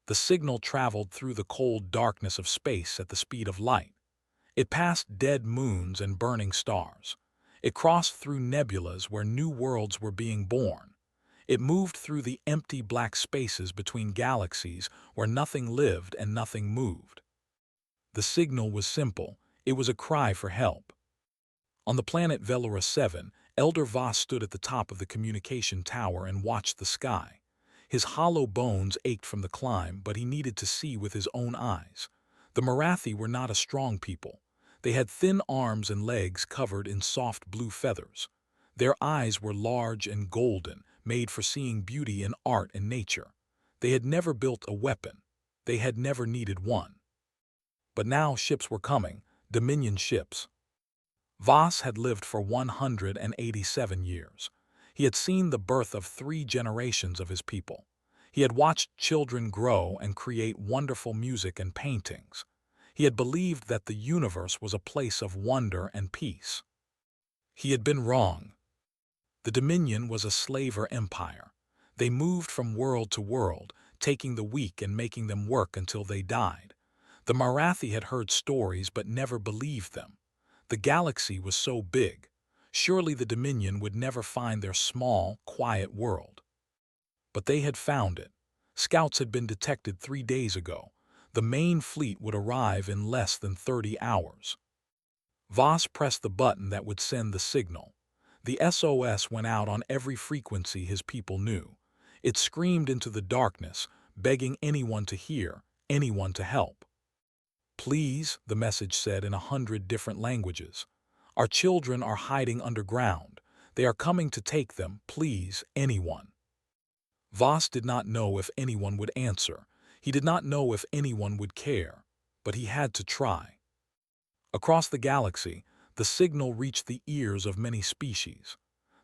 The signal traveled through the cold darkness of space at the speed of light. It passed dead moons and burning stars. It crossed through nebulas where new worlds were being born. It moved through the empty black spaces between galaxies where nothing lived and nothing moved. The signal was simple. It was a cry for help. On the planet Velora 7, Elder Voss stood at the top of the communication tower and watched the sky. His hollow bones ached from the climb, but he needed to see with his own eyes. The Marathi were not a strong people. They had thin arms and legs covered in soft blue feathers. Their eyes were large and golden, made for seeing beauty in art and nature. They had never built a weapon. They had never needed one. But now ships were coming, Dominion ships. Voss had lived for 187 years. He had seen the birth of 3 generations of his people. He had watched children grow and create wonderful music and paintings. He had believed that the universe was a place of wonder and peace. He had been wrong. The Dominion was a slaver empire. They moved from world to world, taking the weak and making them work until they died. The Marathi had heard stories but never believed them. The galaxy was so big. Surely the Dominion would never find their small, quiet world. But they had found it. Scouts had been detected 3 days ago. The main fleet would arrive in less than 30 hours. Voss pressed the button that would send the signal. The SOS went out on every frequency his people knew. It screamed into the darkness, begging anyone to hear, anyone to help. "Please," the message said in 100 different languages. "Our children are hiding underground. They are coming to take them. Please, anyone." Voss did not know if anyone would answer. He did not know if anyone would care. But he had to try. Across the galaxy, the signal reached the ears of many species.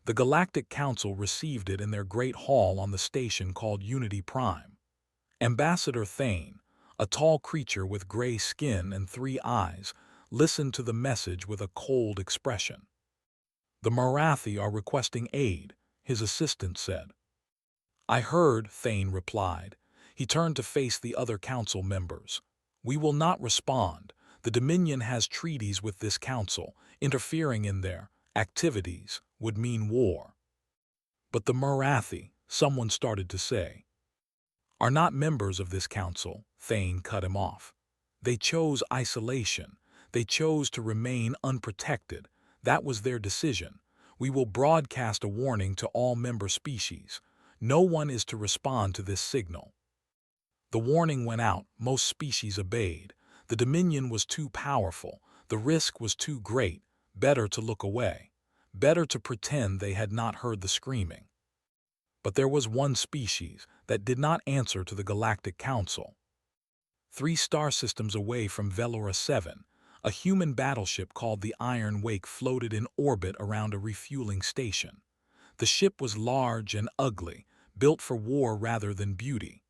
The Galactic Council received it in their great hall on the station called Unity Prime. Ambassador Thane, a tall creature with gray skin and 3 eyes, listened to the message with a cold expression. "The Marathi are requesting aid," his assistant said. "I heard," Thane replied. He turned to face the other council members. "We will not respond. The Dominion has treaties with this council. Interfering in their activities would mean war." "But the Marathi," someone started to say, "are not members of this council," Thane cut him off. "They chose isolation. They chose to remain unprotected. That was their decision. We will broadcast a warning to all member species. No one is to respond to this signal." The warning went out. Most species obeyed. The Dominion was too powerful. The risk was too great. Better to look away. Better to pretend they had not heard the screaming. But there was one species that did not answer to the Galactic Council. 3 star systems away from Velora 7, a human battleship called the Iron Wake floated in orbit around a refueling station. The ship was large and ugly, built for war rather than beauty.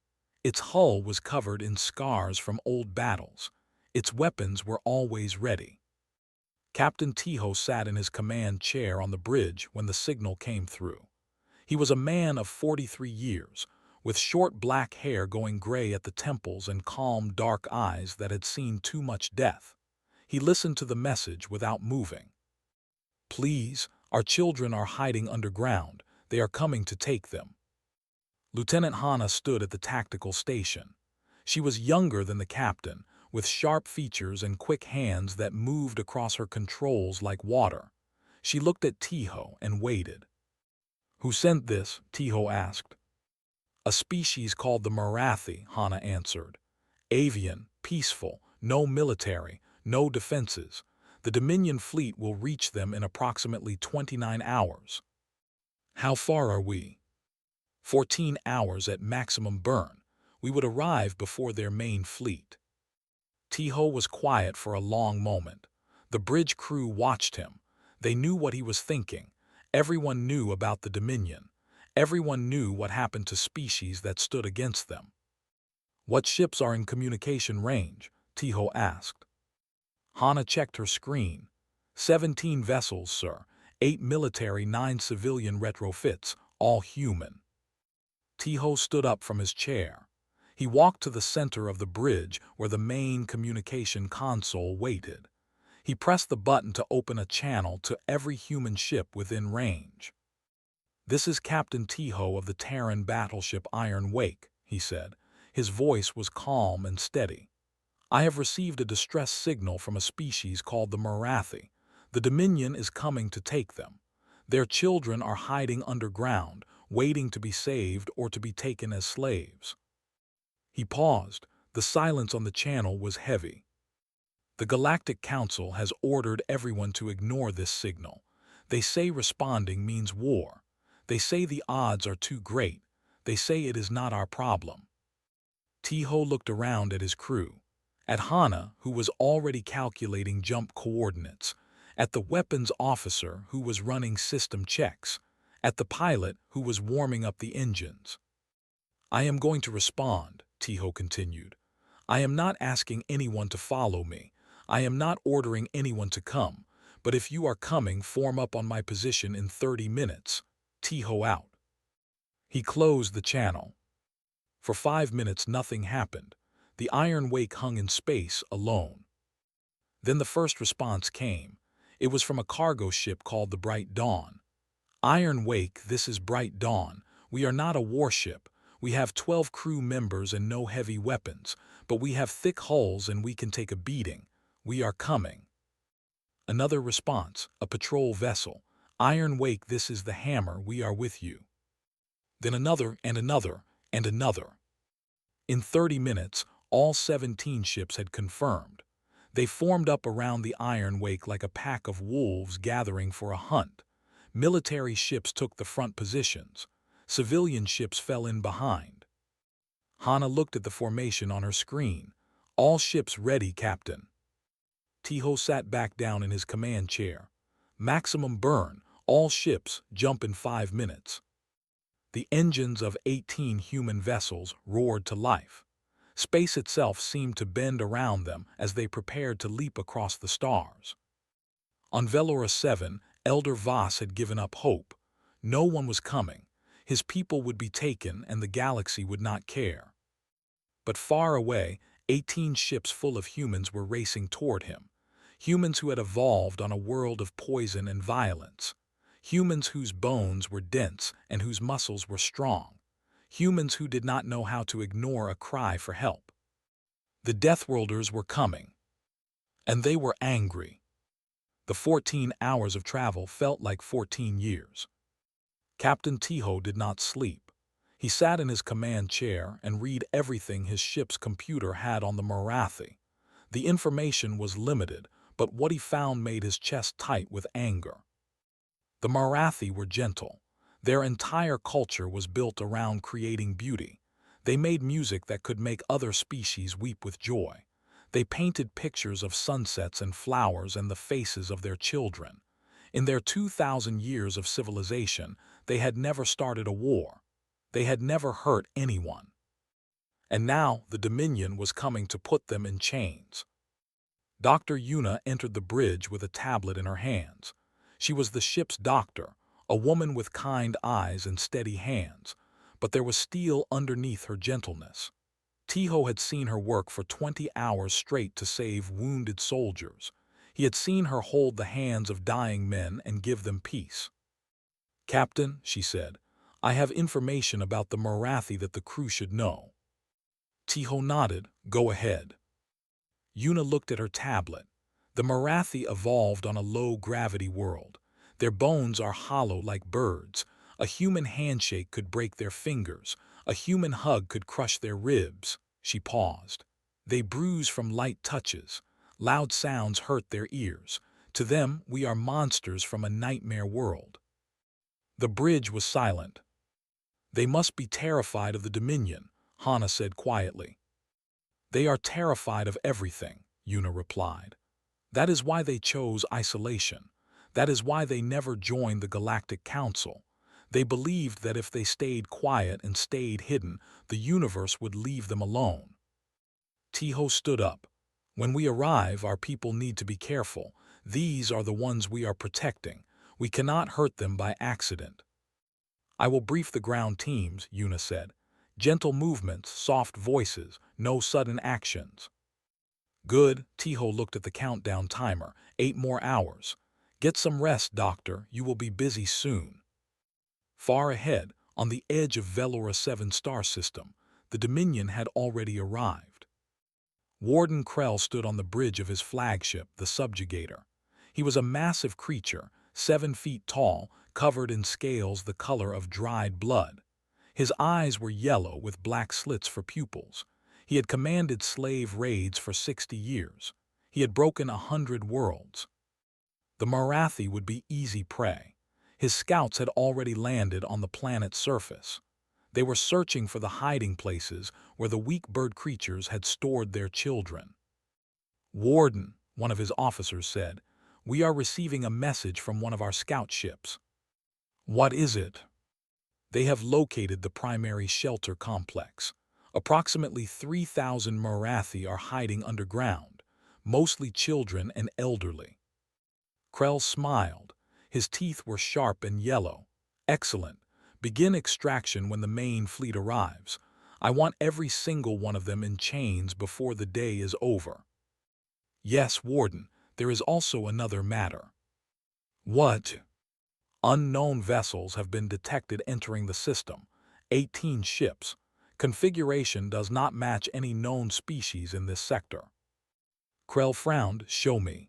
Its hull was covered in scars from old battles. Its weapons were always ready. Captain Tiho sat in his command chair on the bridge when the signal came through. He was a man of 43 years, with short black hair going gray at the temples and calm dark eyes that had seen too much death. He listened to the message without moving. "Please, our children are hiding underground. They are coming to take them." Lieutenant Hana stood at the tactical station. She was younger than the captain, with sharp features and quick hands that moved across her controls like water. She looked at Tiho and waited. "Who sent this?" Tiho asked. "A species called the Marathi," Hana answered. "Avian, peaceful, no military, no defenses. The Dominion fleet will reach them in approximately 29 hours. "How far are we?" 14 hours at maximum burn. We would arrive before their main fleet." Tiho was quiet for a long moment. The bridge crew watched him. They knew what he was thinking. Everyone knew about the Dominion. Everyone knew what happened to species that stood against them. "What ships are in communication range?" Tiho asked. Hana checked her screen. 17 vessels, sir. 8 military, 9 civilian retrofits, all human." Tiho stood up from his chair. He walked to the center of the bridge where the main communication console waited. He pressed the button to open a channel to every human ship within range. "This is Captain Tiho of the Terran battleship Iron Wake," he said. His voice was calm and steady. "I have received a distress signal from a species called the Marathi. The Dominion is coming to take them. Their children are hiding underground, waiting to be saved or to be taken as slaves." He paused. The silence on the channel was heavy. "The Galactic Council has ordered everyone to ignore this signal. They say responding means war. They say the odds are too great. They say it is not our problem." Tiho looked around at his crew. At Hana, who was already calculating jump coordinates. At the weapons officer, who was running system checks. At the pilot, who was warming up the engines. "I am going to respond," Tiho continued. "I am not asking anyone to follow me. I am not ordering anyone to come. But if you are coming, form up on my position in 30 minutes. Tiho out." He closed the channel. For 5 minutes nothing happened. The Iron Wake hung in space, alone. Then the first response came. It was from a cargo ship called the Bright Dawn. "Iron Wake, this is Bright Dawn. We are not a warship. We have 12 crew members and no heavy weapons, but we have thick hulls and we can take a beating. We are coming." Another response, a patrol vessel. "Iron Wake, this is the Hammer. We are with you." Then another and another and another. In 30 minutes, all 17 ships had confirmed. They formed up around the Iron Wake like a pack of wolves gathering for a hunt. Military ships took the front positions. Civilian ships fell in behind. Hana looked at the formation on her screen. "All ships ready, Captain." Tiho sat back down in his command chair. "Maximum burn. All ships jump in 5 minutes." The engines of 18 human vessels roared to life. Space itself seemed to bend around them as they prepared to leap across the stars. On Velora 7, Elder Voss had given up hope. No one was coming. His people would be taken and the galaxy would not care. But far away, 18 ships full of humans were racing toward him. Humans who had evolved on a world of poison and violence. Humans whose bones were dense and whose muscles were strong. Humans who did not know how to ignore a cry for help. The Deathworlders were coming. And they were angry. The 14 hours of travel felt like 14 years. Captain Tiho did not sleep. He sat in his command chair and read everything his ship's computer had on the Marathi. The information was limited, but what he found made his chest tight with anger. The Marathi were gentle. Their entire culture was built around creating beauty. They made music that could make other species weep with joy. They painted pictures of sunsets and flowers and the faces of their children. In their 2,000 years of civilization, they had never started a war. They had never hurt anyone. And now the Dominion was coming to put them in chains. Dr. Yuna entered the bridge with a tablet in her hands. She was the ship's doctor, a woman with kind eyes and steady hands, but there was steel underneath her gentleness. Tiho had seen her work for 20 hours straight to save wounded soldiers. He had seen her hold the hands of dying men and give them peace. "Captain," she said, "I have information about the Marathi that the crew should know." Tiho nodded. "Go ahead." Yuna looked at her tablet. The Marathi evolved on a low-gravity world. Their bones are hollow like birds. A human handshake could break their fingers. A human hug could crush their ribs. She paused. They bruise from light touches. Loud sounds hurt their ears. To them, we are monsters from a nightmare world. The bridge was silent. "They must be terrified of the Dominion," Hana said quietly. "They are terrified of everything," Yuna replied. "That is why they chose isolation. That is why they never joined the Galactic Council. They believed that if they stayed quiet and stayed hidden, the universe would leave them alone." Tiho stood up. "When we arrive, our people need to be careful. These are the ones we are protecting. We cannot hurt them by accident." "I will brief the ground teams," Yuna said. Gentle movements, soft voices, no sudden actions. Good, Tiho looked at the countdown timer. 8 more hours. Get some rest, Doctor. You will be busy soon. Far ahead, on the edge of Velora 7 star system, the Dominion had already arrived. Warden Krell stood on the bridge of his flagship, the Subjugator. He was a massive creature, 7 feet tall, covered in scales the color of dried blood. His eyes were yellow with black slits for pupils. He had commanded slave raids for 60 years. He had broken 100 worlds. The Marathi would be easy prey. His scouts had already landed on the planet's surface. They were searching for the hiding places where the weak bird creatures had stored their children. Warden, one of his officers said, we are receiving a message from one of our scout ships. What is it? They have located the primary shelter complex. Approximately 3,000 Marathi are hiding underground, mostly children and elderly. Krell smiled. His teeth were sharp and yellow. Excellent. Begin extraction when the main fleet arrives. I want every single one of them in chains before the day is over. Yes, Warden, there is also another matter. What? Unknown vessels have been detected entering the system. 18 ships. Configuration does not match any known species in this sector. Krell frowned. Show me.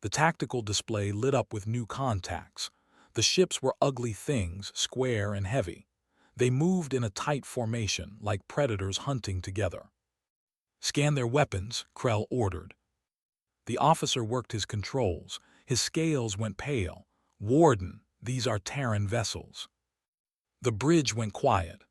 The tactical display lit up with new contacts. The ships were ugly things, square and heavy. They moved in a tight formation, like predators hunting together. Scan their weapons, Krell ordered. The officer worked his controls. His scales went pale. Warden, these are Terran vessels. The bridge went quiet.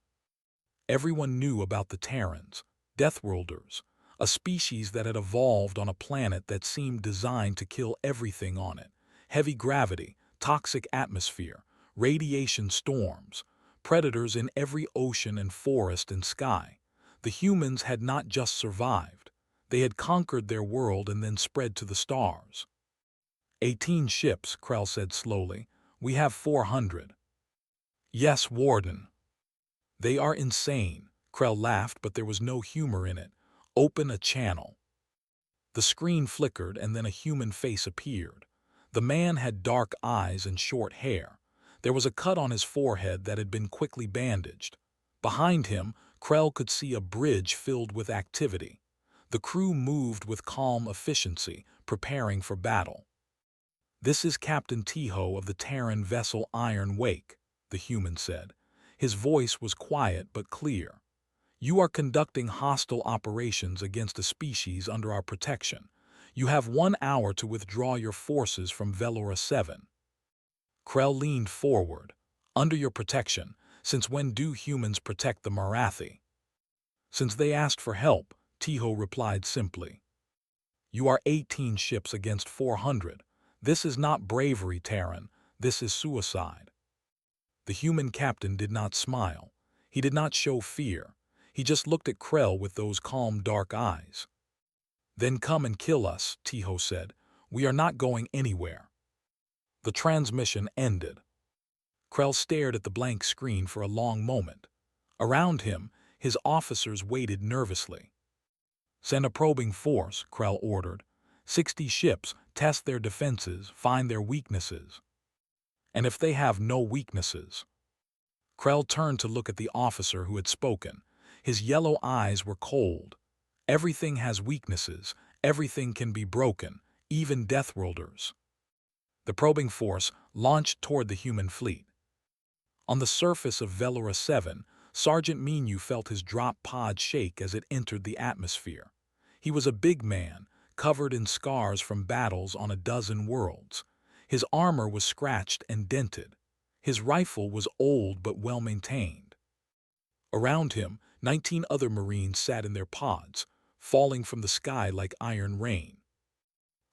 Everyone knew about the Terrans, Deathworlders, a species that had evolved on a planet that seemed designed to kill everything on it. Heavy gravity, toxic atmosphere, radiation storms, predators in every ocean and forest and sky. The humans had not just survived. They had conquered their world and then spread to the stars. 18 ships, Krell said slowly. We have 400. Yes, Warden. They are insane. Krell laughed, but there was no humor in it. Open a channel. The screen flickered and then a human face appeared. The man had dark eyes and short hair. There was a cut on his forehead that had been quickly bandaged. Behind him, Krell could see a bridge filled with activity. The crew moved with calm efficiency, preparing for battle. This is Captain Tiho of the Terran vessel Iron Wake, the human said. His voice was quiet but clear. You are conducting hostile operations against a species under our protection. You have 1 hour to withdraw your forces from Velora 7. Krell leaned forward. Under your protection, since when do humans protect the Marathi? Since they asked for help, Tiho replied simply. You are 18 ships against 400. This is not bravery, Terran. This is suicide. The human captain did not smile. He did not show fear. He just looked at Krell with those calm, dark eyes. Then come and kill us, Tiho said. We are not going anywhere. The transmission ended. Krell stared at the blank screen for a long moment. Around him, his officers waited nervously. Send a probing force, Krell ordered. 60 ships, test their defenses, find their weaknesses. And if they have no weaknesses? Krell turned to look at the officer who had spoken. His yellow eyes were cold. Everything has weaknesses. Everything can be broken, even Deathworlders. The probing force launched toward the human fleet. On the surface of Velora 7, Sergeant Minu felt his drop pod shake as it entered the atmosphere. He was a big man, covered in scars from battles on a dozen worlds. His armor was scratched and dented. His rifle was old but well-maintained. Around him, 19 other Marines sat in their pods, falling from the sky like iron rain.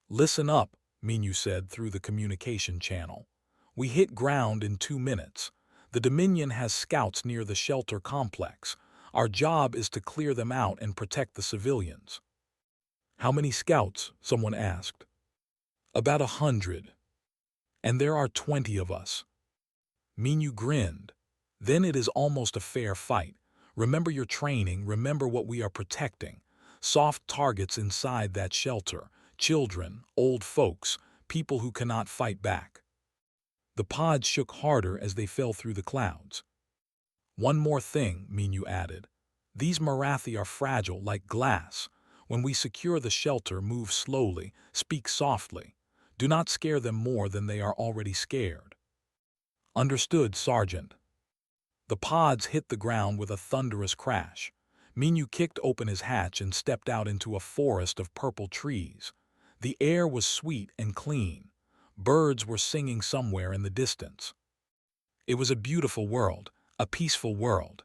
Listen up, Minu said through the communication channel. We hit ground in 2 minutes. The Dominion has scouts near the shelter complex. Our job is to clear them out and protect the civilians. How many scouts? Someone asked. About 100. And there are 20 of us. Minu grinned. Then it is almost a fair fight. Remember your training, remember what we are protecting. Soft targets inside that shelter, children, old folks, people who cannot fight back. The pods shook harder as they fell through the clouds. One more thing, Minu added. These Marathi are fragile like glass. When we secure the shelter, move slowly, speak softly. Do not scare them more than they are already scared. Understood, Sergeant. The pods hit the ground with a thunderous crash. Minu kicked open his hatch and stepped out into a forest of purple trees. The air was sweet and clean. Birds were singing somewhere in the distance. It was a beautiful world, a peaceful world.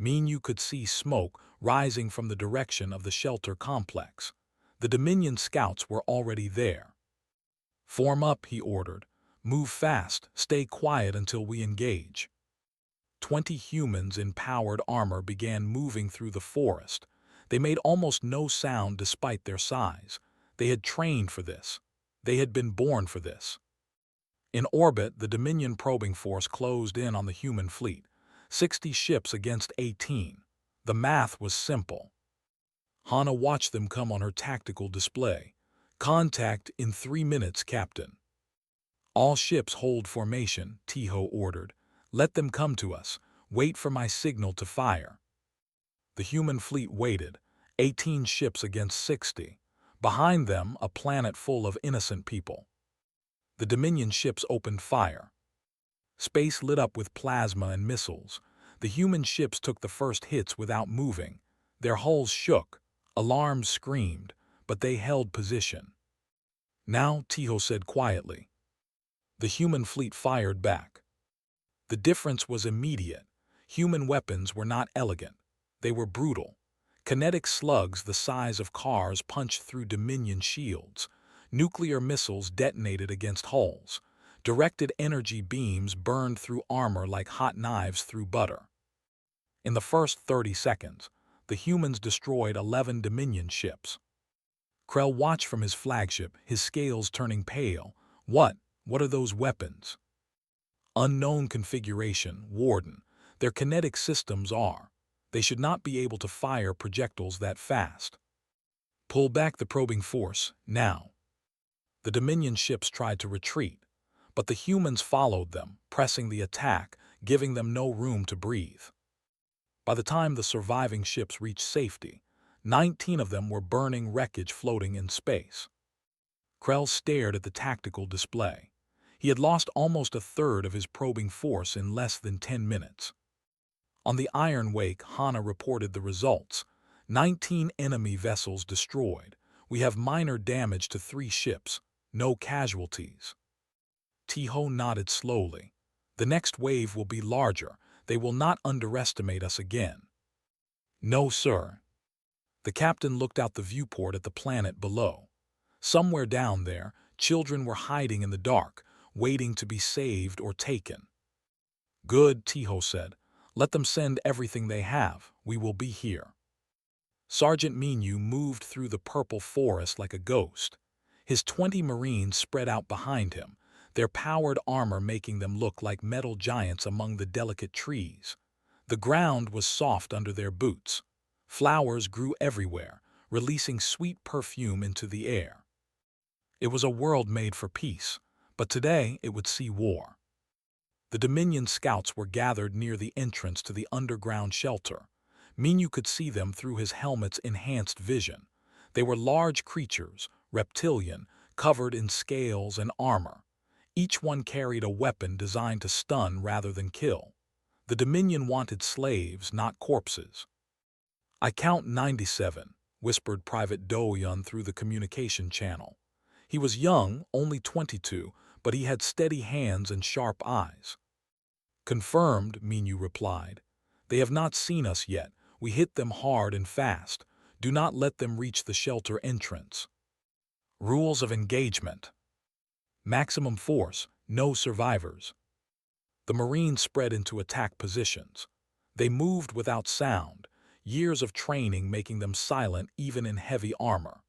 Minu could see smoke rising from the direction of the shelter complex. The Dominion scouts were already there. Form up, he ordered. Move fast, stay quiet until we engage. 20 humans in powered armor began moving through the forest. They made almost no sound despite their size. They had trained for this. They had been born for this. In orbit, the Dominion probing force closed in on the human fleet. 60 ships against 18. The math was simple. Hana watched them come on her tactical display. Contact in 3 minutes, Captain. All ships hold formation, Tiho ordered. Let them come to us. Wait for my signal to fire. The human fleet waited. 18 ships against 60. Behind them, a planet full of innocent people. The Dominion ships opened fire. Space lit up with plasma and missiles. The human ships took the first hits without moving. Their hulls shook. Alarms screamed, but they held position. Now, Tiho said quietly. The human fleet fired back. The difference was immediate. Human weapons were not elegant. They were brutal. Kinetic slugs the size of cars punched through Dominion shields. Nuclear missiles detonated against hulls. Directed energy beams burned through armor like hot knives through butter. In the first 30 seconds, the humans destroyed 11 Dominion ships. Krell watched from his flagship, his scales turning pale. What are those weapons? Unknown configuration, Warden. Their kinetic systems are. They should not be able to fire projectiles that fast. Pull back the probing force, now. The Dominion ships tried to retreat, but the humans followed them, pressing the attack, giving them no room to breathe. By the time the surviving ships reached safety, 19 of them were burning wreckage floating in space. Krell stared at the tactical display. He had lost almost a third of his probing force in less than 10 minutes. On the Iron Wake, Hana reported the results. 19 enemy vessels destroyed. We have minor damage to 3 ships. No casualties. Tiho nodded slowly. The next wave will be larger. They will not underestimate us again. No, sir. The captain looked out the viewport at the planet below. Somewhere down there, children were hiding in the dark, waiting to be saved or taken. Good, Tiho said. Let them send everything they have. We will be here. Sergeant Minu moved through the purple forest like a ghost. His 20 Marines spread out behind him, their powered armor making them look like metal giants among the delicate trees. The ground was soft under their boots. Flowers grew everywhere, releasing sweet perfume into the air. It was a world made for peace, but today it would see war. The Dominion scouts were gathered near the entrance to the underground shelter. Minu could see them through his helmet's enhanced vision. They were large creatures, reptilian, covered in scales and armor. Each one carried a weapon designed to stun rather than kill. The Dominion wanted slaves, not corpses. I count 97, whispered Private Doyun through the communication channel. He was young, only 22, but he had steady hands and sharp eyes. Confirmed, Minu replied. They have not seen us yet. We hit them hard and fast. Do not let them reach the shelter entrance. Rules of engagement. Maximum force, no survivors. The Marines spread into attack positions. They moved without sound, years of training making them silent even in heavy armor.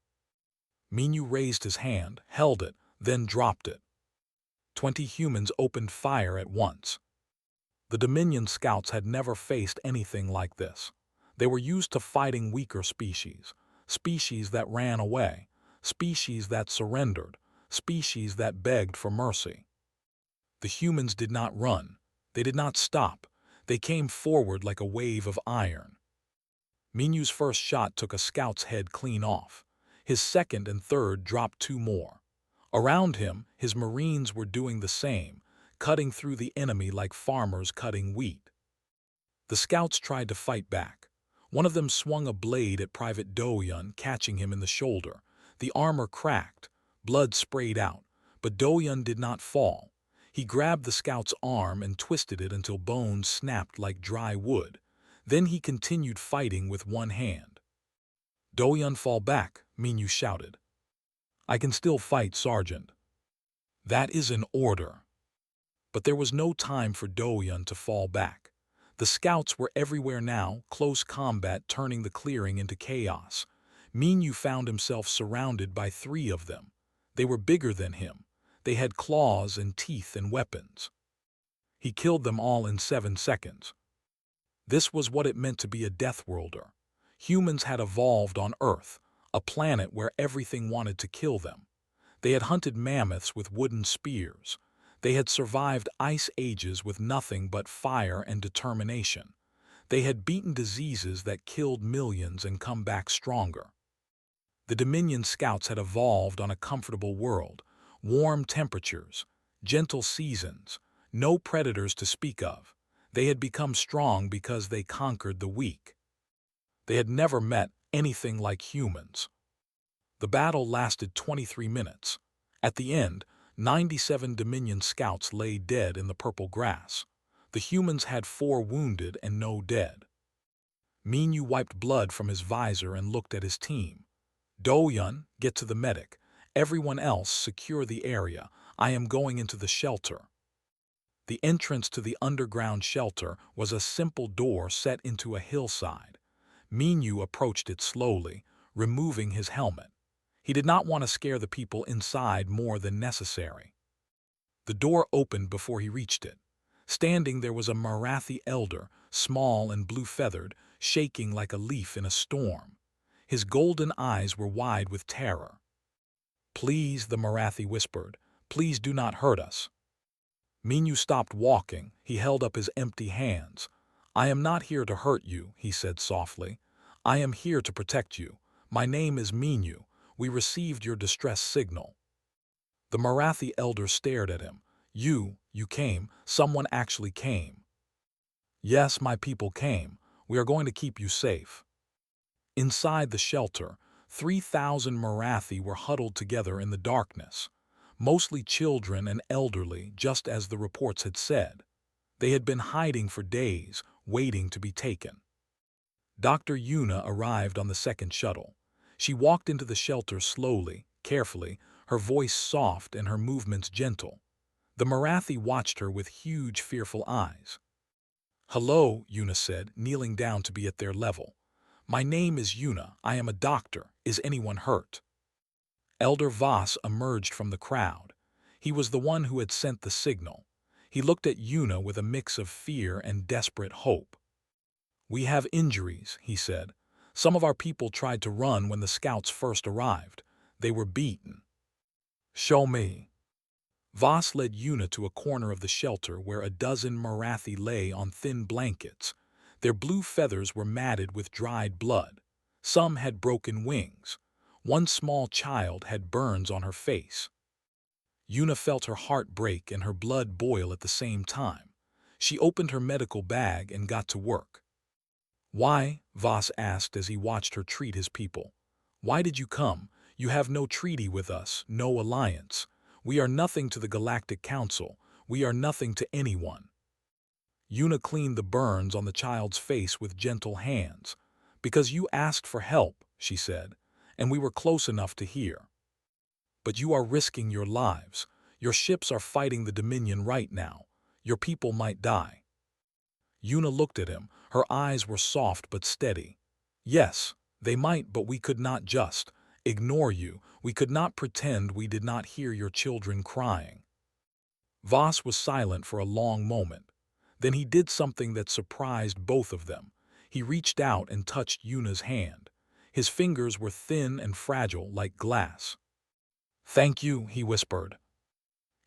Minu raised his hand, held it, then dropped it. 20 humans opened fire at once. The Dominion scouts had never faced anything like this. They were used to fighting weaker species, species that ran away, species that surrendered, species that begged for mercy. The humans did not run. They did not stop. They came forward like a wave of iron. Minyu's first shot took a scout's head clean off. His second and third dropped two more. Around him, his Marines were doing the same, cutting through the enemy like farmers cutting wheat. The scouts tried to fight back. One of them swung a blade at Private Do-yun, catching him in the shoulder. The armor cracked, blood sprayed out, but Do-yun did not fall. He grabbed the scout's arm and twisted it until bones snapped like dry wood. Then he continued fighting with one hand. Do-yun, fall back, Minyu shouted. I can still fight, Sergeant. That is an order. But there was no time for Do-yun to fall back. The scouts were everywhere now, close combat turning the clearing into chaos. Minyu found himself surrounded by three of them. They were bigger than him. They had claws and teeth and weapons. He killed them all in 7 seconds. This was what it meant to be a Deathworlder. Humans had evolved on Earth, a planet where everything wanted to kill them. They had hunted mammoths with wooden spears. They had survived ice ages with nothing but fire and determination. They had beaten diseases that killed millions and come back stronger. The Dominion scouts had evolved on a comfortable world, warm temperatures, gentle seasons, no predators to speak of. They had become strong because they conquered the weak. They had never met anything like humans. The battle lasted 23 minutes. At the end, 97 Dominion scouts lay dead in the purple grass. The humans had 4 wounded and no dead. Minyu wiped blood from his visor and looked at his team. Do-yun, get to the medic. Everyone else, secure the area. I am going into the shelter. The entrance to the underground shelter was a simple door set into a hillside. Minyu approached it slowly, removing his helmet. He did not want to scare the people inside more than necessary. The door opened before he reached it. Standing there was a Marathi elder, small and blue-feathered, shaking like a leaf in a storm. His golden eyes were wide with terror. Please, the Marathi whispered, please do not hurt us. Minyu stopped walking. He held up his empty hands. I am not here to hurt you, he said softly. I am here to protect you. My name is Minyu. We received your distress signal. The Marathi elder stared at him. You came. Someone actually came. Yes, my people came. We are going to keep you safe. Inside the shelter, 3,000 Marathi were huddled together in the darkness. Mostly children and elderly, just as the reports had said. They had been hiding for days, waiting to be taken. Dr. Yuna arrived on the second shuttle. She walked into the shelter slowly, carefully, her voice soft and her movements gentle. The Marathi watched her with huge, fearful eyes. Hello, Yuna said, kneeling down to be at their level. My name is Yuna. I am a doctor. Is anyone hurt? Elder Voss emerged from the crowd. He was the one who had sent the signal. He looked at Yuna with a mix of fear and desperate hope. We have injuries, he said. Some of our people tried to run when the scouts first arrived. They were beaten. Show me. Voss led Yuna to a corner of the shelter where a dozen Marathi lay on thin blankets. Their blue feathers were matted with dried blood. Some had broken wings. One small child had burns on her face. Yuna felt her heart break and her blood boil at the same time. She opened her medical bag and got to work. Why? Voss asked as he watched her treat his people. Why did you come? You have no treaty with us, no alliance. We are nothing to the Galactic Council. We are nothing to anyone. Yuna cleaned the burns on the child's face with gentle hands. Because you asked for help, she said, and we were close enough to hear. But you are risking your lives. Your ships are fighting the Dominion right now. Your people might die. Yuna looked at him. Her eyes were soft but steady. Yes, they might, but we could not just ignore you. We could not pretend we did not hear your children crying. Voss was silent for a long moment. Then he did something that surprised both of them. He reached out and touched Yuna's hand. His fingers were thin and fragile like glass. "Thank you," he whispered.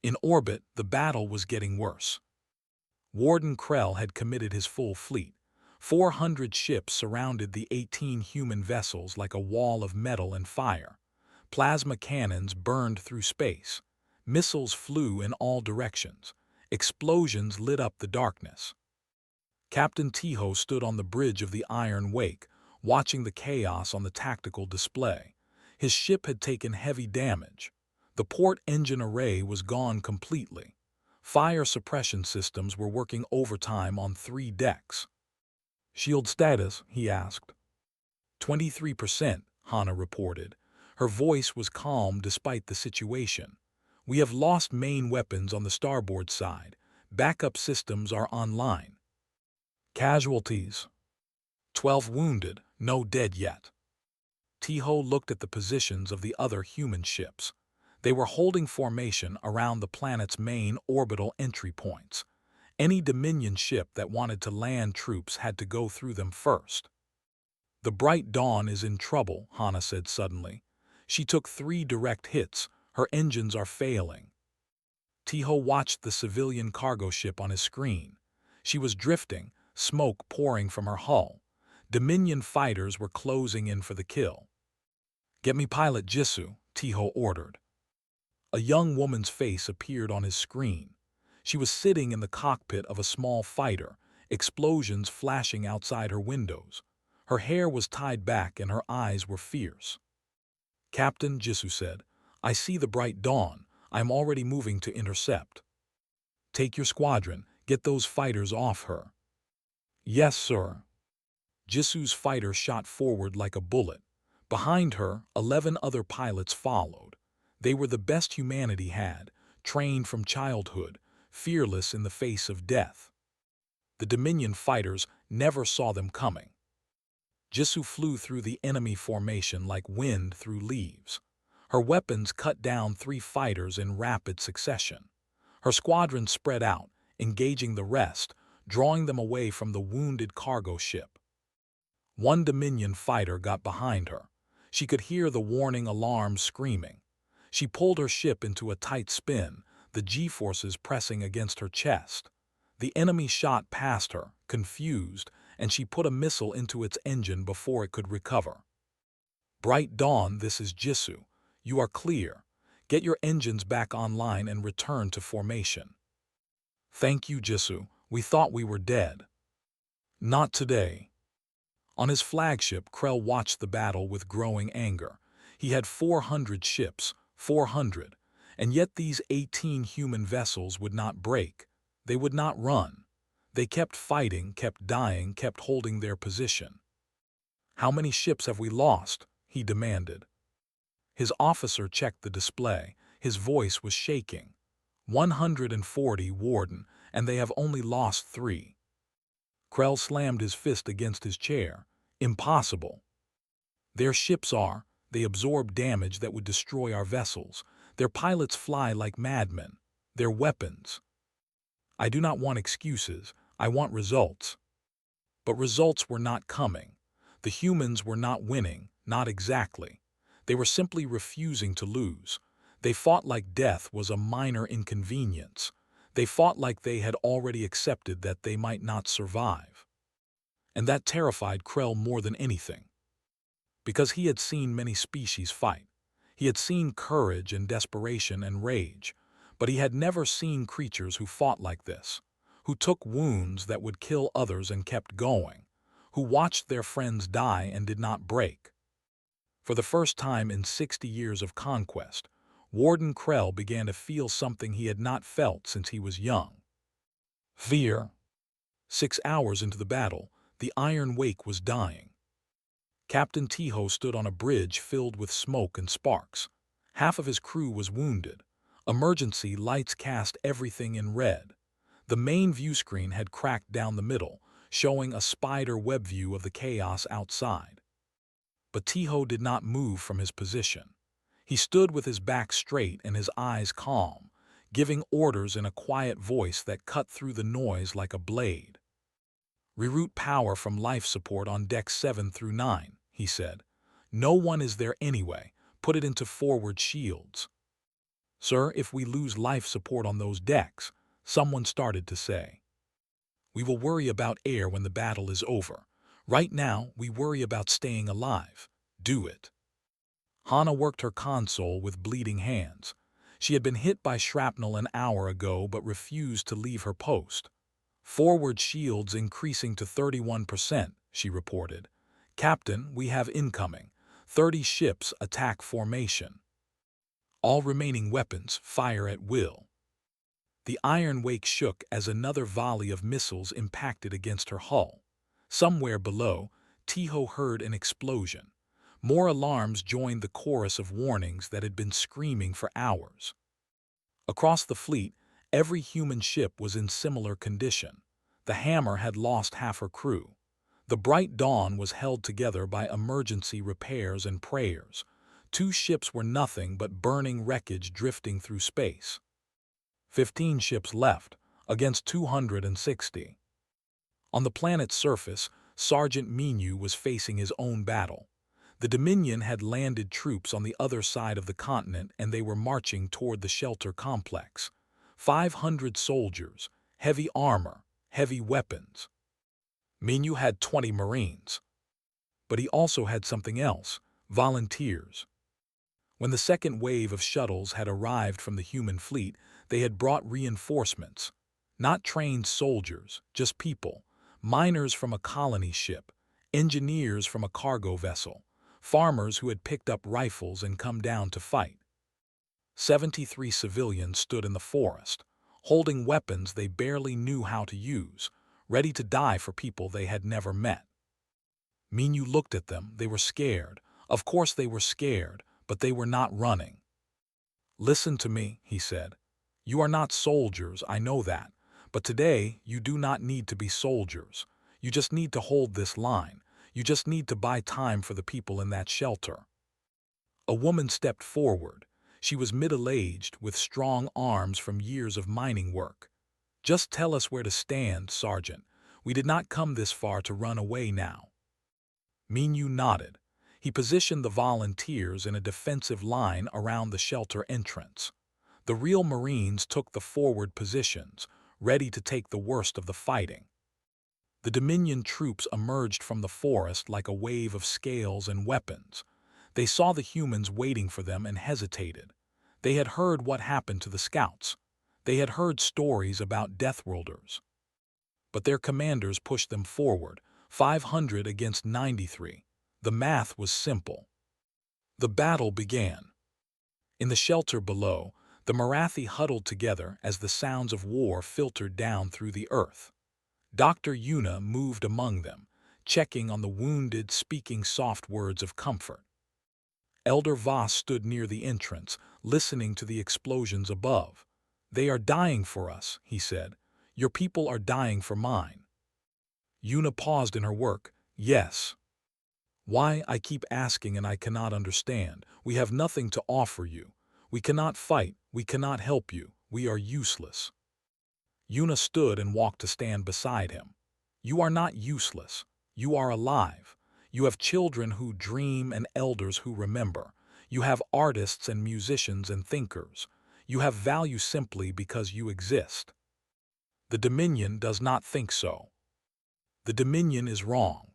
In orbit, the battle was getting worse. Warden Krell had committed his full fleet. 400 ships surrounded the 18 human vessels like a wall of metal and fire. Plasma cannons burned through space. Missiles flew in all directions. Explosions lit up the darkness. Captain Tiho stood on the bridge of the Iron Wake, watching the chaos on the tactical display. His ship had taken heavy damage. The port engine array was gone completely. Fire suppression systems were working overtime on 3 decks. "Shield status?" he asked. 23%, Hana reported. Her voice was calm despite the situation. "We have lost main weapons on the starboard side. Backup systems are online." "Casualties?" 12 wounded, no dead yet. Tiho looked at the positions of the other human ships. They were holding formation around the planet's main orbital entry points. Any Dominion ship that wanted to land troops had to go through them first. "The Bright Dawn is in trouble," Hana said suddenly. "She took 3 direct hits. Her engines are failing." Tiho watched the civilian cargo ship on his screen. She was drifting, smoke pouring from her hull. Dominion fighters were closing in for the kill. "Get me pilot Jisoo," Tiho ordered. A young woman's face appeared on his screen. She was sitting in the cockpit of a small fighter, explosions flashing outside her windows. Her hair was tied back and her eyes were fierce. "Captain," Jisoo said, "I see the Bright Dawn. I am already moving to intercept." "Take your squadron. Get those fighters off her." "Yes, sir." Jisoo's fighter shot forward like a bullet. Behind her, 11 other pilots followed. They were the best humanity had, trained from childhood, fearless in the face of death. The Dominion fighters never saw them coming. Jisoo flew through the enemy formation like wind through leaves. Her weapons cut down 3 fighters in rapid succession. Her squadron spread out, engaging the rest, drawing them away from the wounded cargo ship. One Dominion fighter got behind her. She could hear the warning alarms screaming. She pulled her ship into a tight spin, the G-forces pressing against her chest. The enemy shot past her, confused, and she put a missile into its engine before it could recover. "Bright Dawn, this is Jisoo. You are clear. Get your engines back online and return to formation." "Thank you, Jisoo. We thought we were dead." "Not today." On his flagship, Krell watched the battle with growing anger. He had 400 ships, 400, and yet these 18 human vessels would not break. They would not run. They kept fighting, kept dying, kept holding their position. "How many ships have we lost?" he demanded. His officer checked the display. His voice was shaking. 140, Warden, and they have only lost 3. Krell slammed his fist against his chair. "Impossible. Their ships they absorb damage that would destroy our vessels. Their pilots fly like madmen. Their weapons." "I do not want excuses. I want results." But results were not coming. The humans were not winning, not exactly. They were simply refusing to lose. They fought like death was a minor inconvenience. They fought like they had already accepted that they might not survive. And that terrified Krell more than anything. Because he had seen many species fight. He had seen courage and desperation and rage, but he had never seen creatures who fought like this, who took wounds that would kill others and kept going, who watched their friends die and did not break. For the first time in 60 years of conquest, Warden Krell began to feel something he had not felt since he was young. Fear. 6 hours into the battle, the Iron Wake was dying. Captain Tiho stood on a bridge filled with smoke and sparks. Half of his crew was wounded. Emergency lights cast everything in red. The main view screen had cracked down the middle, showing a spider web view of the chaos outside. But Tiho did not move from his position. He stood with his back straight and his eyes calm, giving orders in a quiet voice that cut through the noise like a blade. "Reroute power from life support on decks 7 through 9, he said. "No one is there anyway. Put it into forward shields." "Sir, if we lose life support on those decks," someone started to say. "We will worry about air when the battle is over. Right now, we worry about staying alive. Do it." Hannah worked her console with bleeding hands. She had been hit by shrapnel an hour ago but refused to leave her post. "Forward shields increasing to 31%, she reported. "Captain, we have incoming. 30 ships attack formation. All remaining weapons fire at will." The iron wake shook as another volley of missiles impacted against her hull. Somewhere below, Tiho heard an explosion. More alarms joined the chorus of warnings that had been screaming for hours. Across the fleet, every human ship was in similar condition. The Hammer had lost half her crew. The Bright Dawn was held together by emergency repairs and prayers. 2 ships were nothing but burning wreckage drifting through space. 15 ships left, against 260. On the planet's surface, Sergeant Minu was facing his own battle. The Dominion had landed troops on the other side of the continent and they were marching toward the shelter complex. 500 soldiers, heavy armor, heavy weapons. Minu had 20 Marines. But he also had something else, volunteers. When the second wave of shuttles had arrived from the human fleet, they had brought reinforcements. Not trained soldiers, just people. Miners from a colony ship, engineers from a cargo vessel, farmers who had picked up rifles and come down to fight. 73 civilians stood in the forest, holding weapons they barely knew how to use, ready to die for people they had never met. Minu looked at them. They were scared. Of course they were scared, but they were not running. "Listen to me," he said. "You are not soldiers, I know that. But today, you do not need to be soldiers. You just need to hold this line. You just need to buy time for the people in that shelter." A woman stepped forward. She was middle-aged, with strong arms from years of mining work. "Just tell us where to stand, Sergeant. We did not come this far to run away now." Minu nodded. He positioned the volunteers in a defensive line around the shelter entrance. The real Marines took the forward positions, ready to take the worst of the fighting. The Dominion troops emerged from the forest like a wave of scales and weapons. They saw the humans waiting for them and hesitated. They had heard what happened to the scouts. They had heard stories about Deathworlders. But their commanders pushed them forward, 500 against 93. The math was simple. The battle began. In the shelter below, the Marathi huddled together as the sounds of war filtered down through the earth. Dr. Yuna moved among them, checking on the wounded, speaking soft words of comfort. Elder Voss stood near the entrance, listening to the explosions above. "They are dying for us," he said. "Your people are dying for mine." Yuna paused in her work. "Yes. Why, I keep asking and I cannot understand. We have nothing to offer you. We cannot fight. We cannot help you. We are useless." Yuna stood and walked to stand beside him. "You are not useless. You are alive. You have children who dream and elders who remember. You have artists and musicians and thinkers. You have value simply because you exist. The Dominion does not think so. The Dominion is wrong."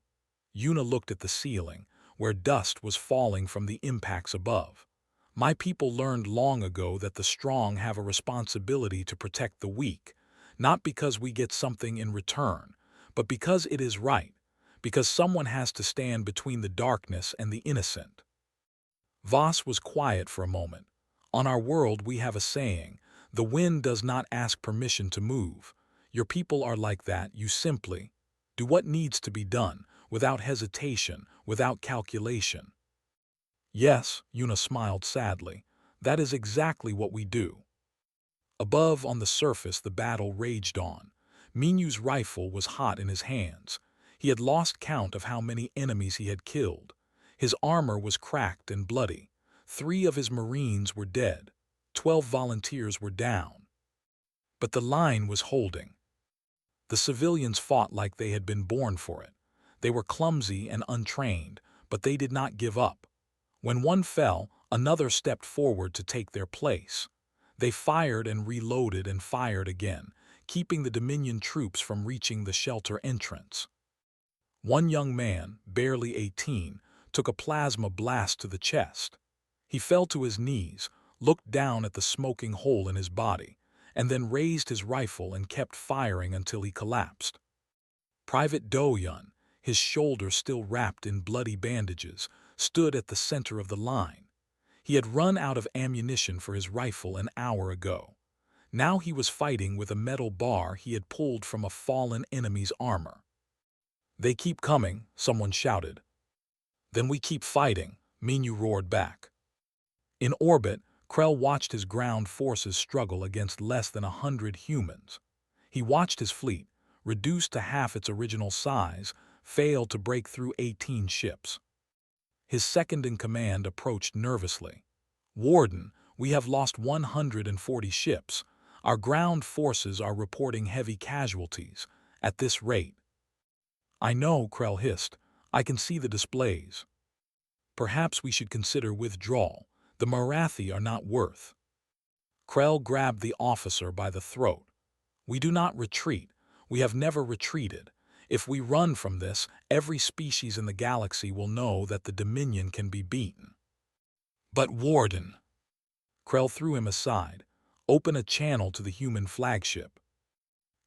Yuna looked at the ceiling, where dust was falling from the impacts above. "My people learned long ago that the strong have a responsibility to protect the weak, not because we get something in return, but because it is right, because someone has to stand between the darkness and the innocent." Voss was quiet for a moment. "On our world we have a saying, the wind does not ask permission to move. Your people are like that. You simply do what needs to be done, without hesitation, without calculation." "Yes," Yuna smiled sadly, "that is exactly what we do." Above, on the surface, the battle raged on. Minu's rifle was hot in his hands. He had lost count of how many enemies he had killed. His armor was cracked and bloody. 3 of his Marines were dead. 12 volunteers were down. But the line was holding. The civilians fought like they had been born for it. They were clumsy and untrained, but they did not give up. When one fell, another stepped forward to take their place. They fired and reloaded and fired again, keeping the Dominion troops from reaching the shelter entrance. One young man, barely 18, took a plasma blast to the chest. He fell to his knees, looked down at the smoking hole in his body, and then raised his rifle and kept firing until he collapsed. Private Do-Yun, his shoulder still wrapped in bloody bandages, stood at the center of the line. He had run out of ammunition for his rifle an hour ago. Now he was fighting with a metal bar he had pulled from a fallen enemy's armor. "They keep coming," someone shouted. "Then we keep fighting," Minyu roared back. In orbit, Krell watched his ground forces struggle against less than 100 humans. He watched his fleet, reduced to half its original size, fail to break through 18 ships. His second-in-command approached nervously. "Warden, we have lost 140 ships. Our ground forces are reporting heavy casualties. At this rate." "I know," Krell hissed. "I can see the displays." "Perhaps we should consider withdrawal. The Marathi are not worth." Krell grabbed the officer by the throat. "We do not retreat. We have never retreated. If we run from this, every species in the galaxy will know that the Dominion can be beaten." "But Warden—" Krell threw him aside. "Open a channel to the human flagship."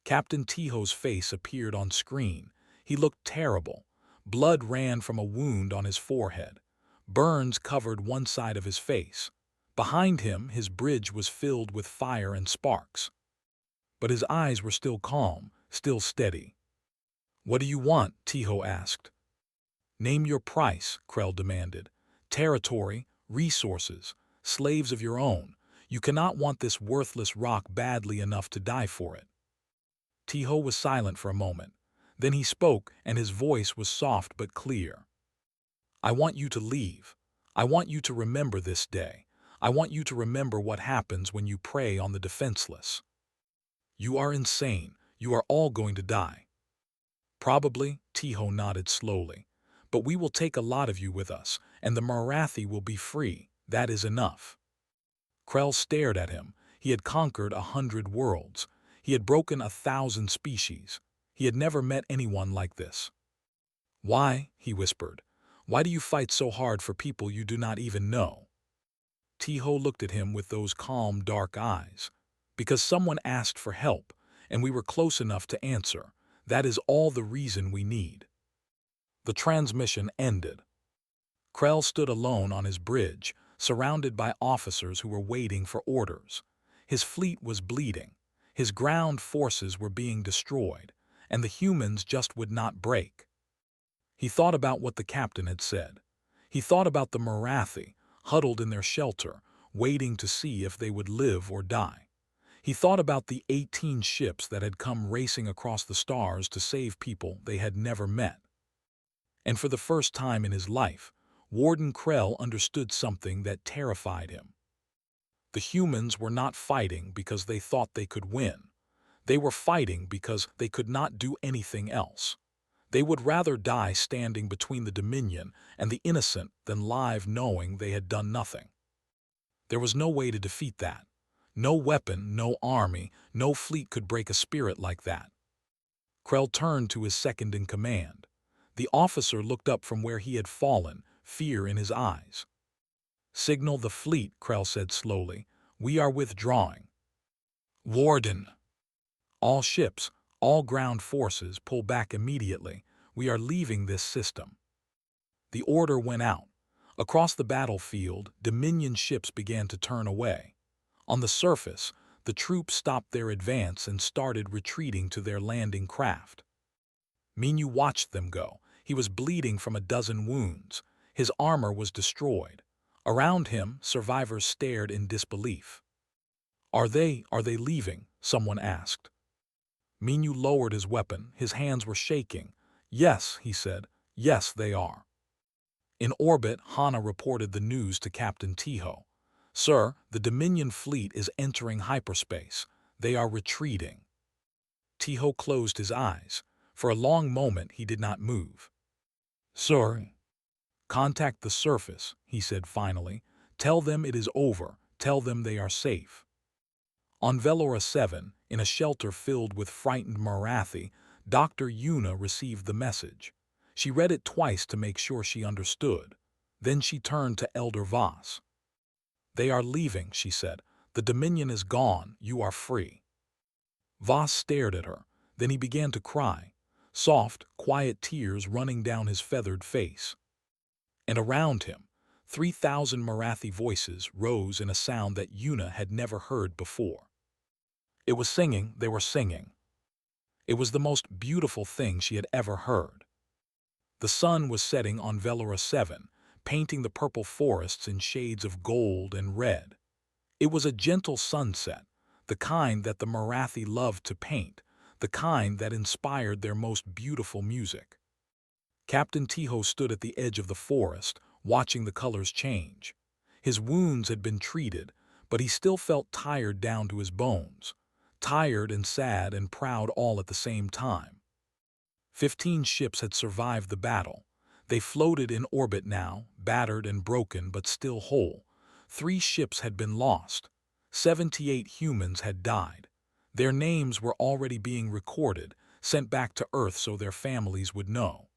Captain Tiho's face appeared on screen. He looked terrible. Blood ran from a wound on his forehead. Burns covered one side of his face. Behind him, his bridge was filled with fire and sparks. But his eyes were still calm, still steady. "What do you want?" Tiho asked. "Name your price," Krell demanded. "Territory, resources, slaves of your own. You cannot want this worthless rock badly enough to die for it." Tiho was silent for a moment. Then he spoke, and his voice was soft but clear. "I want you to leave. I want you to remember this day. I want you to remember what happens when you prey on the defenseless. You are insane. You are all going to die." "Probably," Tiho nodded slowly. "But we will take a lot of you with us, and the Marathi will be free. That is enough." Krell stared at him. He had conquered 100 worlds. He had broken 1,000 species. He had never met anyone like this. "Why?" he whispered. "Why do you fight so hard for people you do not even know?" Tiho looked at him with those calm, dark eyes. "Because someone asked for help, and we were close enough to answer. That is all the reason we need." The transmission ended. Krell stood alone on his bridge, surrounded by officers who were waiting for orders. His fleet was bleeding. His ground forces were being destroyed, and the humans just would not break. He thought about what the captain had said. He thought about the Marathi, huddled in their shelter, waiting to see if they would live or die. He thought about the 18 ships that had come racing across the stars to save people they had never met. And for the first time in his life, Warden Krell understood something that terrified him. The humans were not fighting because they thought they could win. They were fighting because they could not do anything else. They would rather die standing between the Dominion and the innocent than live knowing they had done nothing. There was no way to defeat that. No weapon, no army, no fleet could break a spirit like that. Krell turned to his second-in-command. The officer looked up from where he had fallen, fear in his eyes. "Signal the fleet," Krell said slowly. "We are withdrawing." "Warden!" "All ships, all ground forces, pull back immediately. We are leaving this system." The order went out. Across the battlefield, Dominion ships began to turn away. On the surface, the troops stopped their advance and started retreating to their landing craft. Minyu watched them go. He was bleeding from a dozen wounds. His armor was destroyed. Around him, survivors stared in disbelief. Are they leaving?" someone asked. Minyu lowered his weapon. His hands were shaking. "Yes," he said. "Yes, they are." In orbit, Hana reported the news to Captain Tiho. "Sir, the Dominion fleet is entering hyperspace. They are retreating. Tiho closed his eyes. For a long moment he did not move. Sorry. Contact the surface, he said finally. Tell them it is over. Tell them they are safe. On Velora 7, in a shelter filled with frightened Marathi, Dr. Yuna received the message. She read it twice to make sure she understood. Then she turned to Elder Voss. They are leaving, she said. The Dominion is gone. You are free. Voss stared at her. Then he began to cry. Soft, quiet tears running down his feathered face. And around him, 3,000 Marathi voices rose in a sound that Yuna had never heard before. It was singing, they were singing. It was the most beautiful thing she had ever heard. The sun was setting on Velora 7, painting the purple forests in shades of gold and red. It was a gentle sunset, the kind that the Marathi loved to paint, the kind that inspired their most beautiful music. Captain Tiho stood at the edge of the forest, watching the colors change. His wounds had been treated, but he still felt tired down to his bones. Tired and sad and proud all at the same time. 15 ships had survived the battle. They floated in orbit now, battered and broken but still whole. 3 ships had been lost. 78 humans had died. Their names were already being recorded, sent back to Earth so their families would know.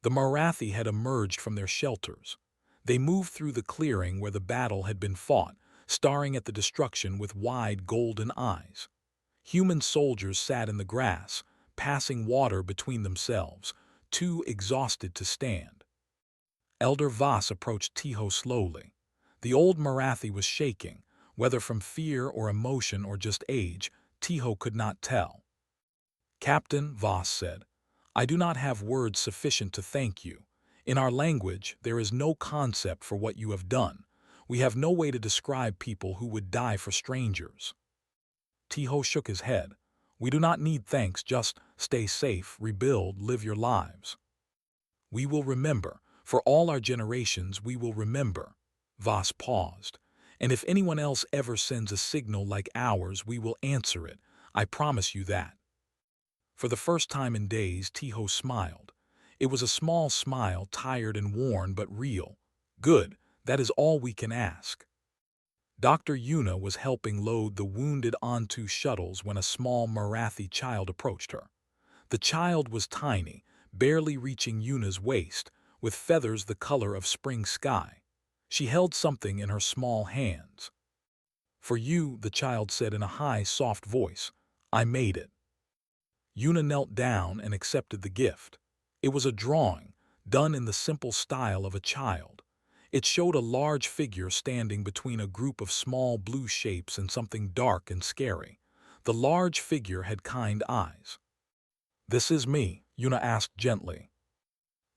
The Marathi had emerged from their shelters. They moved through the clearing where the battle had been fought, staring at the destruction with wide golden eyes. Human soldiers sat in the grass, passing water between themselves, too exhausted to stand. Elder Voss approached Tiho slowly. The old Marathi was shaking, whether from fear or emotion or just age, Tiho could not tell. Captain, Voss said, I do not have words sufficient to thank you. In our language, there is no concept for what you have done. We have no way to describe people who would die for strangers. Tiho shook his head. We do not need thanks, just stay safe, rebuild, live your lives. We will remember. For all our generations, we will remember. Voss paused. And if anyone else ever sends a signal like ours, we will answer it. I promise you that. For the first time in days, Tiho smiled. It was a small smile, tired and worn, but real. Good, that is all we can ask. Dr. Yuna was helping load the wounded onto shuttles when a small Marathi child approached her. The child was tiny, barely reaching Yuna's waist, with feathers the color of spring sky. She held something in her small hands. For you, the child said in a high, soft voice, I made it. Yuna knelt down and accepted the gift. It was a drawing, done in the simple style of a child. It showed a large figure standing between a group of small blue shapes and something dark and scary. The large figure had kind eyes. This is me, Yuna asked gently.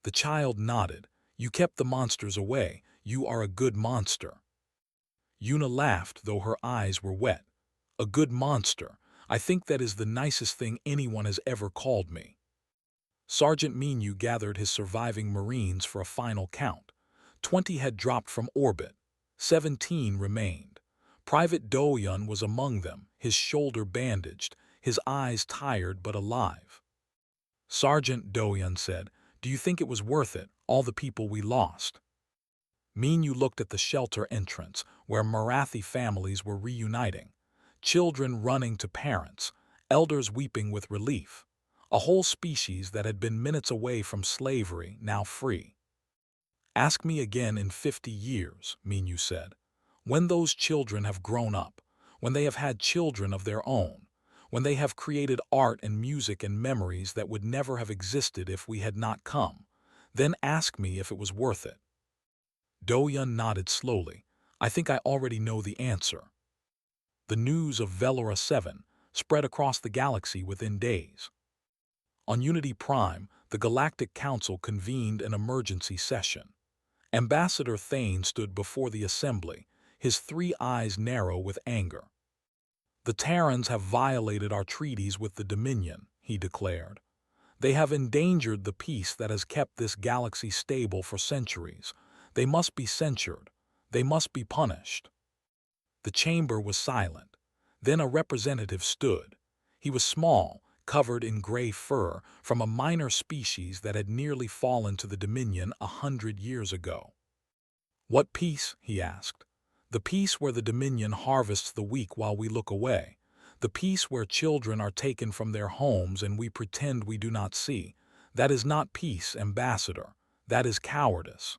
The child nodded. You kept the monsters away. You are a good monster. Yuna laughed, though her eyes were wet. A good monster. I think that is the nicest thing anyone has ever called me. Sergeant Minu gathered his surviving Marines for a final count. 20 had dropped from orbit. 17 remained. Private Doyun was among them, his shoulder bandaged, his eyes tired but alive. Sergeant Doyun said, Do you think it was worth it, all the people we lost? Minu looked at the shelter entrance, where Marathi families were reuniting. Children running to parents, elders weeping with relief. A whole species that had been minutes away from slavery, now free. Ask me again in 50 years, Minu said. When those children have grown up, when they have had children of their own, when they have created art and music and memories that would never have existed if we had not come, then ask me if it was worth it. Doyun nodded slowly. I think I already know the answer. The news of Velora 7 spread across the galaxy within days. On Unity Prime, the Galactic Council convened an emergency session. Ambassador Thane stood before the assembly, his 3 eyes narrow with anger. The Terrans have violated our treaties with the Dominion, he declared. They have endangered the peace that has kept this galaxy stable for centuries. They must be censured. They must be punished. The chamber was silent. Then a representative stood. He was small, covered in gray fur, from a minor species that had nearly fallen to the Dominion 100 years ago. "What peace?" he asked. "The peace where the Dominion harvests the weak while we look away. The peace where children are taken from their homes and we pretend we do not see. That is not peace, Ambassador. That is cowardice."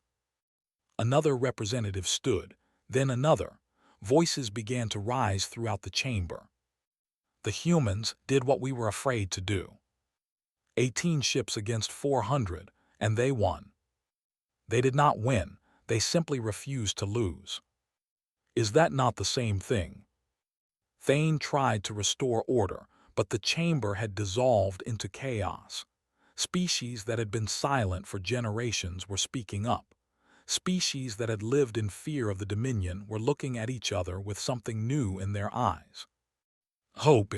Another representative stood, then another. Voices began to rise throughout the chamber. "The humans did what we were afraid to do. 18 ships against 400, and they won. They did not win, they simply refused to lose. Is that not the same thing?" Thane tried to restore order, but the chamber had dissolved into chaos. Species that had been silent for generations were speaking up. Species that had lived in fear of the Dominion were looking at each other with something new in their eyes. Hope.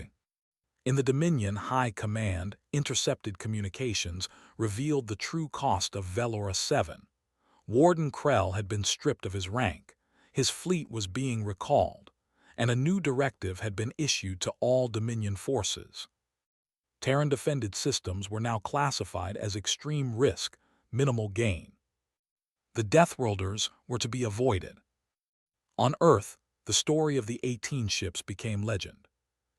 In the Dominion High Command, intercepted communications revealed the true cost of Velora 7. Warden Krell had been stripped of his rank, his fleet was being recalled, and a new directive had been issued to all Dominion forces. Terran-defended systems were now classified as extreme risk, minimal gain. The Deathworlders were to be avoided. On Earth, the story of the 18 ships became legend.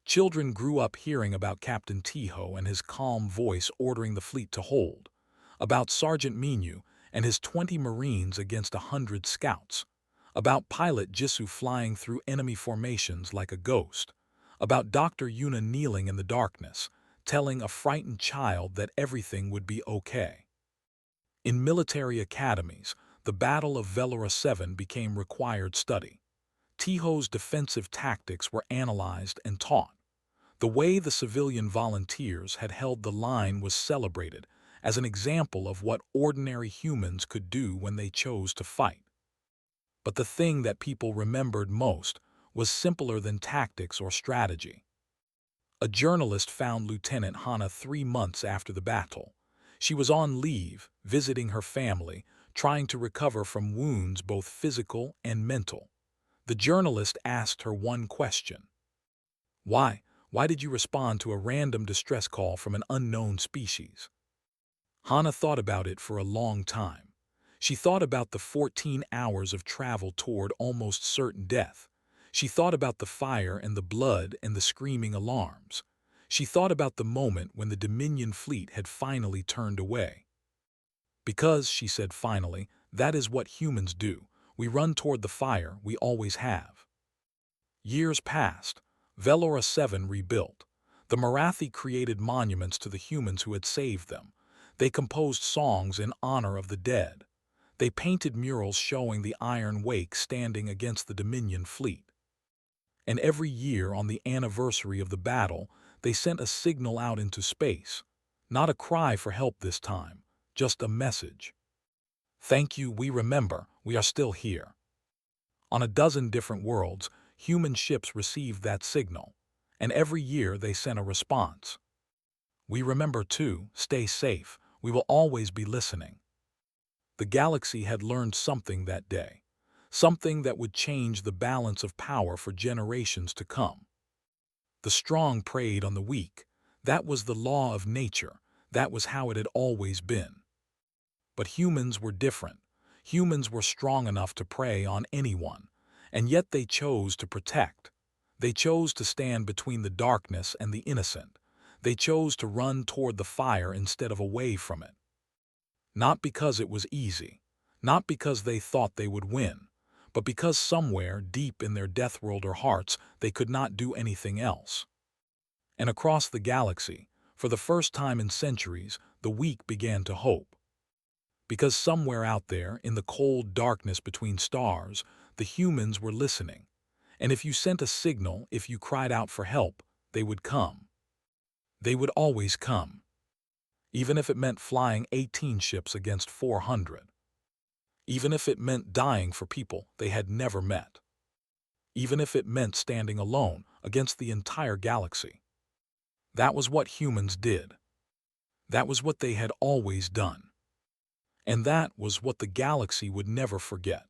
Children grew up hearing about Captain Tiho and his calm voice ordering the fleet to hold, about Sergeant Minu and his 20 Marines against 100 scouts, about Pilot Jisoo flying through enemy formations like a ghost, about Dr. Yuna kneeling in the darkness, telling a frightened child that everything would be okay. In military academies, the Battle of Velora 7 became required study. Tiho's defensive tactics were analyzed and taught. The way the civilian volunteers had held the line was celebrated as an example of what ordinary humans could do when they chose to fight. But the thing that people remembered most was simpler than tactics or strategy. A journalist found Lieutenant Hana 3 months after the battle. She was on leave, visiting her family, trying to recover from wounds both physical and mental. The journalist asked her one question. Why did you respond to a random distress call from an unknown species?" Hana thought about it for a long time. She thought about the 14 hours of travel toward almost certain death. She thought about the fire and the blood and the screaming alarms. She thought about the moment when the Dominion fleet had finally turned away. "Because," she said finally, "that is what humans do. We run toward the fire, we always have." Years passed. Velora 7 rebuilt. The Marathi created monuments to the humans who had saved them. They composed songs in honor of the dead. They painted murals showing the Iron Wake standing against the Dominion fleet. And every year on the anniversary of the battle, they sent a signal out into space. Not a cry for help this time, just a message. "Thank you, we remember, we are still here." On a dozen different worlds, human ships received that signal, and every year they sent a response. "We remember too, stay safe, we will always be listening." The galaxy had learned something that day, something that would change the balance of power for generations to come. The strong preyed on the weak. That was the law of nature. That was how it had always been. But humans were different. Humans were strong enough to prey on anyone, and yet they chose to protect. They chose to stand between the darkness and the innocent. They chose to run toward the fire instead of away from it. Not because it was easy, not because they thought they would win, but because somewhere deep in their Deathworlder hearts they could not do anything else. And across the galaxy, for the first time in centuries, the weak began to hope. Because somewhere out there, in the cold darkness between stars, the humans were listening. And if you sent a signal, if you cried out for help, they would come. They would always come. Even if it meant flying 18 ships against 400. Even if it meant dying for people they had never met. Even if it meant standing alone against the entire galaxy. That was what humans did. That was what they had always done. And that was what the galaxy would never forget.